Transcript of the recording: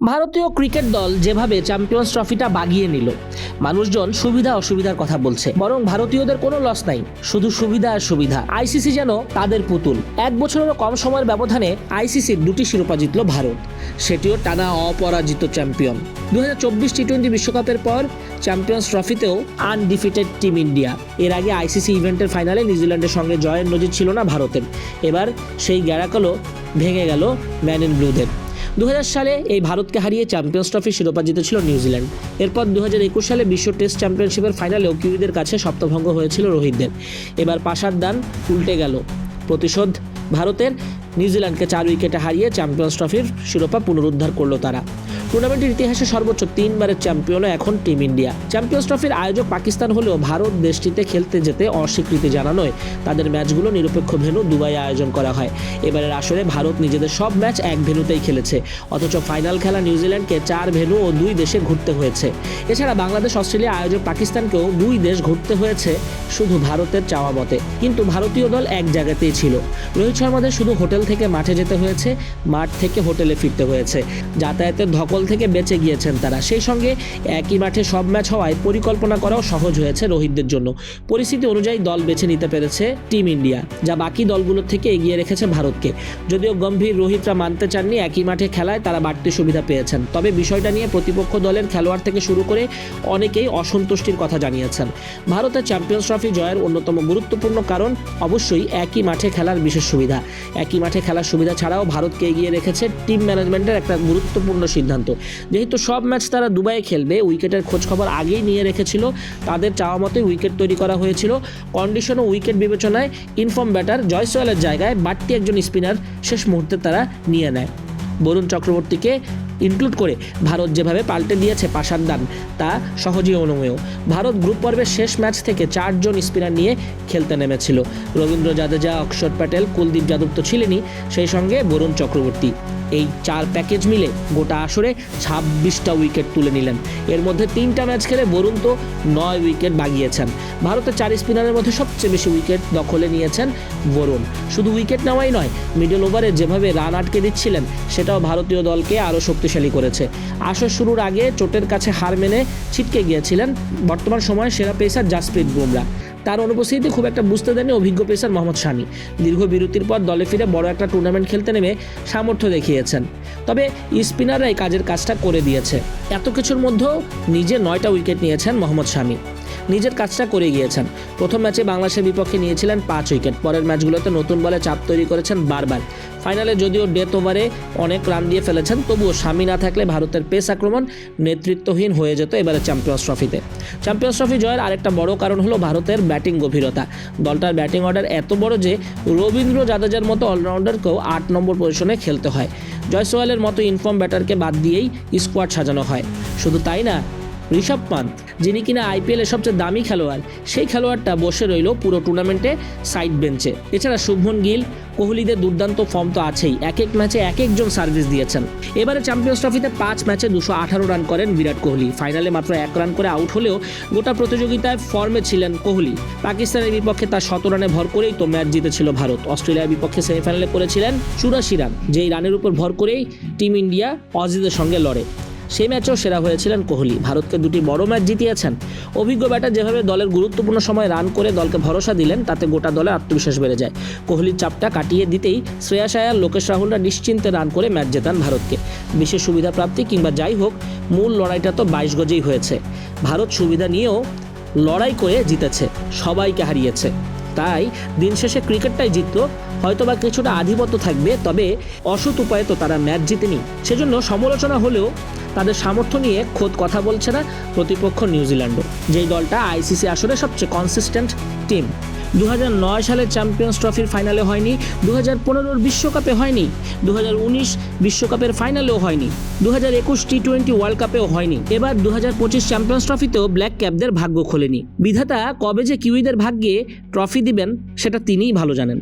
ভারতীয় ক্রিকেট দল যেভাবে চ্যাম্পিয়ন্স ট্রফিটা বাগিয়ে নিল, মানুষজন সুবিধা অসুবিধার কথা বলছে, বরং ভারতীয়দের কোনো লস নাই, শুধু সুবিধা আর সুবিধা। আইসিসি যেন তাদের পুতুল। 1 বছরেরও কম সময়ের ব্যবধানে আইসিসির 2টি শিরোপা জিতল ভারত, সেটিও টানা অপরাজিত চ্যাম্পিয়ন। 2024 টি-20 বিশ্বকাপের পর চ্যাম্পিয়ন্স ট্রফিতেও আনডিফিটেড টিম ইন্ডিয়া। এর আগে আইসিসি ইভেন্টের ফাইনালে নিউজিল্যান্ডের সঙ্গে জয়ের নজির ছিল না ভারতের। এবার সেই গ্যারাকলও ভেঙে গেল ম্যান ইন ব্লুদের। 2000 সালে এই ভারতকে হারিয়ে চ্যাম্পিয়ন্স ট্রফি শিরোপা জিতেছিল নিউজিল্যান্ড। এরপর 2021 সালে বিশ্ব টেস্ট চ্যাম্পিয়নশিপের ফাইনালেও কিউইদের কাছে সপ্তভঙ্গ হয়েছিল রোহিতদের। এবার পাশার দান উল্টে গেল। প্রতিশোধ ভারতের। নিউজিল্যান্ডকে 4 উইকেটে হারিয়ে চ্যাম্পিয়ন্স ট্রফির শিরোপা পুনরুদ্ধার করলো তারা। টুর্নামেন্টের ইতিহাসে সর্বোচ্চ 3বারের চ্যাম্পিয়নও এখন টিম ইন্ডিয়া। চ্যাম্পিয়ন্স ট্রফির আয়োজক পাকিস্তান হলেও ভারত দেশটিতে খেলতে যেতে অস্বীকৃতি জানানোয় তাদের ম্যাচগুলো নিরপেক্ষ ভেন্যু দুবাইয়ে আয়োজন করা হয়। এবারের আসরে ভারত নিজেদের সব ম্যাচ এক ভেন্যুতেই খেলেছে, অথচ ফাইনাল খেলা নিউজিল্যান্ডকে 4 ভেন্যু ও 2 দেশে ঘুরতে হয়েছে। এছাড়া বাংলাদেশ, অস্ট্রেলিয়া আয়োজক পাকিস্তানকেও 2 দেশ ঘুরতে হয়েছে শুধু ভারতের চাওয়া মতে। কিন্তু ভারতীয় দল এক জায়গাতেই ছিল। রোহিত শর্মাদের শুধু হোটেল থেকে মাঠে যেতে হয়েছে, মাঠ থেকে হোটেলে ফিরতে হয়েছে। যাতায়াতের ধকল থেকে বেঁচে গিয়েছেন তারা। সেই সঙ্গে একই মাঠে সব ম্যাচ হওয়ায় পরিকল্পনা করাও সহজ হয়েছে রোহিতদের জন্য। পরিস্থিতি অনুযায়ী দল বেছে নিতে পেরেছে টিম ইন্ডিয়া, যা বাকি দলগুলোর থেকে এগিয়ে রেখেছে ভারতকে। যদিও গম্ভীর, রোহিতরা মানতে চাননি একই মাঠে খেলায় তারা বাড়তি সুবিধা পেয়েছেন, তবে বিষয়টা নিয়ে প্রতিপক্ষ দলের খেলোয়াড় থেকে শুরু করে অনেকেই অসন্তুষ্টির কথা জানিয়েছেন। ভারতের চ্যাম্পিয়ন্স ট্রফি জয়ের অন্যতম গুরুত্বপূর্ণ কারণ অবশ্যই একই মাঠে খেলার বিশেষ সুবিধা। একই মাঠে খেলার সুবিধা ছাড়াও ভারতকে এগিয়ে রেখেছে টিম ম্যানেজমেন্টের একটা গুরুত্বপূর্ণ সিদ্ধান্ত। যেহেতু সব ম্যাচ তারা দুবাইয়ে খেলবে, উইকেটের খোঁজ খবর আগেই নিয়ে রেখেছিল। তাদের চাওয়া মতোই উইকেট তৈরি করা হয়েছিল। কন্ডিশন ও উইকেট বিবেচনায় ইনফর্ম ব্যাটার জয়সওয়ালের জায়গায় বাড়তি একজন স্পিনার শেষ মুহূর্তে তারা নিয়ে নেয়। বরুণ চক্রবর্তীকে ইনক্লুড করে ভারত যেভাবে পাল্টে দিয়েছে পাশার দান, তা সহজেই অনুমেয়। ভারত গ্রুপ পর্বের শেষ ম্যাচ থেকে 4 জন স্পিনার নিয়ে খেলতে নেমেছিল। রবীন্দ্র জাদেজা, অক্ষর প্যাটেল, কুলদীপ যাদব তো ছিলেনই, সেই সঙ্গে বরুণ চক্রবর্তী। এই 4 প্যাকেজ মিলে গোটা আসরে 26টা উইকেট তুলে নিলেন। এর মধ্যে 3টা ম্যাচ খেলে বরুণ তো 9 উইকেট বাগিয়েছেন। ভারতের 4 স্পিনারের মধ্যে সবচেয়ে বেশি উইকেট দখলে নিয়েছেন বরুণ। শুধু উইকেট নেওয়াই নয়, মিডল ওভারে যেভাবে রান আটকে দিচ্ছিলেন সেটাও ভারতীয় দলকে আরও শক্তিশালী করেছে। আসর শুরুর আগে চোটের কাছে হার মেনে ছিটকে গিয়েছিলেন বর্তমান সময়ে সেরা পেসার জাসপ্রীত বুমরা। তার অনুপস্থিতি খুব একটা বুঝতে দেননি অভিজ্ঞ পেসার মোহাম্মদ শামি। দীর্ঘ বিরতির পর দলে ফিরে বড় একটা টুর্নামেন্ট খেলতে নেমে সামর্থ্য দেখিয়েছেন। তবে স্পিনাররাই কাজের কাজটা করে দিয়েছে। এত কিছুর মধ্যেও নিজে 9টা উইকেট নিয়েছেন মোহাম্মদ শামি, নিজের কাজটা করে গিয়েছেন। প্রথম ম্যাচে বাংলাদেশের বিপক্ষে নিয়েছিলেন 5 উইকেট। পরের ম্যাচগুলোতে নতুন বলে চাপ তৈরি করেছেন বারবার। ফাইনালে যদিও ডেথ ওভারে অনেক রান দিয়ে ফেলেছেন, তবুও শামি না থাকলে ভারতের পেস আক্রমণ নেতৃত্বহীন হয়ে যেত এবারে চ্যাম্পিয়ন্স ট্রফিতে। চ্যাম্পিয়ন্স ট্রফি জয়ের আরেকটা বড় কারণ হলো ভারতের ব্যাটিং গভীরতা। দলটার ব্যাটিং অর্ডার এত বড় যে রবীন্দ্র জাদেজার মতো অলরাউন্ডারকেও 8 নম্বর পজিশনে খেলতে হয়। জয়সওয়ালের মতো ইনফর্ম ব্যাটারকে বাদ দিয়েই স্কোয়াড সাজানো হয়। শুধু তাই না, ঋষভ পান্ত, যিনি কিনা আইপিএলের সবচেয়ে দামি খেলোয়াড়, সেই খেলোয়াড়টা বসে রইল পুরো টুর্নামেন্টে সাইড বেঞ্চে। এছাড়া শুভমন গিল, কোহলিদের দুর্দান্ত ফর্ম তো আছেই, এক এক ম্যাচে এক একজন সার্ভিস দিয়েছেন। এবারে চ্যাম্পিয়ন্স ট্রফিতে 5 ম্যাচে 218 রান করেন বিরাট কোহলি। ফাইনালে মাত্র 1 রান করে আউট হলেও গোটা প্রতিযোগিতায় ফর্মে ছিলেন কোহলি। পাকিস্তানের বিপক্ষে তার 100 রানে ভর করেই তো ম্যাচ জিতেছিল ভারত। অস্ট্রেলিয়ার বিপক্ষে সেমিফাইনালে করেছিলেন 84 রান, যেই রানের উপর ভর করেই টিম ইন্ডিয়া অজিদের সঙ্গে লড়ে। সেই ম্যাচেও সেরা হয়েছিলেন কোহলি। ভারতকে 2টি বড় ম্যাচ জিতিয়েছেন। অভিজ্ঞ ব্যাটার যেভাবে দলের গুরুত্বপূর্ণ সময় রান করে দলকে ভরসা দিলেন, তাতে গোটা দলের আত্মবিশ্বাস বেড়ে যায়। কোহলির চাপটা কাটিয়ে দিতেই শ্রেয়াস আয়ার, লোকেশ রাহুলরা নিশ্চিন্তে রান করে ম্যাচ জেতান ভারতকে। বিশেষ সুবিধা প্রাপ্তি কিংবা যাই হোক, মূল লড়াইটা তো 22 গজেই হয়েছে। ভারত সুবিধা নিয়েও লড়াই করে জিতেছে, সবাইকে হারিয়েছে। তাই দিন শেষে ক্রিকেটটাই জিতল। হয়তোবা কিছুটা আধিপত্য থাকবে, তবে অসৎ উপায়ে তো তারা ম্যাচ জিতেনি। সেজন্য সমালোচনা হলেও তাদের সামর্থ্য নিয়ে খোদ কথা বলছে না প্রতিপক্ষ নিউজিল্যান্ডও, যেই দলটা আইসিসি আসলে সবচেয়ে কনসিস্টেন্ট টিম। 2009 সালের চ্যাম্পিয়ন্স ট্রফির ফাইনালে হয়নি, 2015 বিশ্বকাপে হয়নি, 2019 বিশ্বকাপের ফাইনালেও হয়নি, 2021 টি-20 ওয়ার্ল্ড কাপেও হয়নি। এবার 2025 চ্যাম্পিয়ন্স ট্রফিতেও ব্ল্যাক ক্যাপদের ভাগ্য খোলেনি। বিধাতা কবে যে কিউইদের ভাগ্যে ট্রফি দিবেন সেটা তিনিই ভালো জানেন।